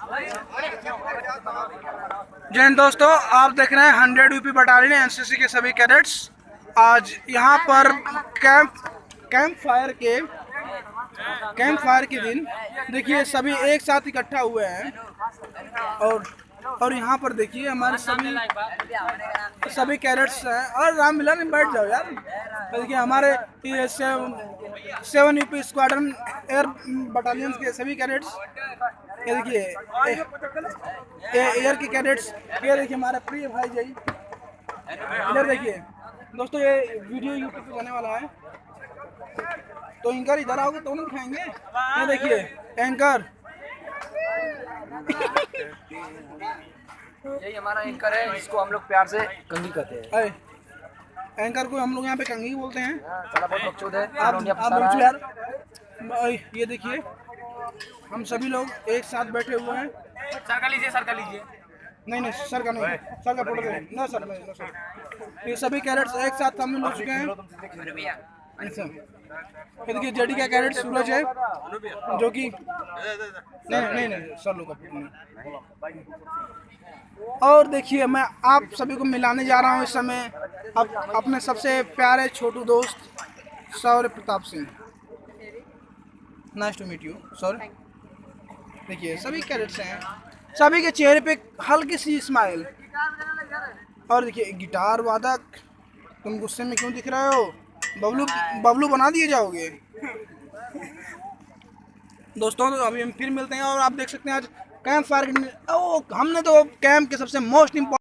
जय हिंद दोस्तों, आप देख रहे हैं 100 यूपी बटालियन एनसीसी के सभी कैडेट्स। आज यहाँ पर कैंप फायर के दिन देखिए सभी एक साथ इकट्ठा हुए हैं। और यहाँ पर देखिए हमारे सभी कैडेट्स हैं। और राम मिलन बैठ जाओ यार। देखिए हमारे 7 यूपी स्क्वाड्रन एयर बटालियन के सभी कैडेट्स, ये देखिए एयर के कैडेट्स, ये देखिए हमारा प्रिय भाई जय। इधर देखिए दोस्तों, ये वीडियो यूट्यूब पे आने वाला है, तो एंकर इधर आओगे तो नहीं खाएंगे। ये देखिए एंकर, यही हमारा एंकर है जिसको हम लोग प्यार से कंघी कहते हैं। एंकर को हम लोग यहाँ पे कंघी बोलते हैं। साला बहुत बकचोद है। आप बच्चों यार, ये देखिए हम सभी लोग एक साथ बैठे हुए हैं। सर का लीजिए, सर का लीजिए। नहीं सर का नहीं, सर का फोटो नहीं, ना सर नहीं, ना सर। ये सभी कैडेट्स एक साथ शामिल हो चुके हैं। अच्छा, ये देखिए जेडी का कैडेट सूरज है, जो कि नहीं सर लोग नहीं। और देखिए मैं आप सभी को मिलाने जा रहा हूँ इस समय अपने सबसे प्यारे छोटू दोस्त Shaurya Pratap Singh. Nice to meet you sir. देखिए सभी कैडेट्स हैं, सभी के चेहरे पे हल्की सी स्माइल। और देखिए गिटार वादक, तुम गुस्से में क्यों दिख रहे हो? बबलू बना दिए जाओगे। दोस्तों तो अभी हम फिर मिलते हैं। और आप देख सकते हैं आज कैंप फायर, हमने तो कैंप के सबसे मोस्ट इम्पोर्टेंट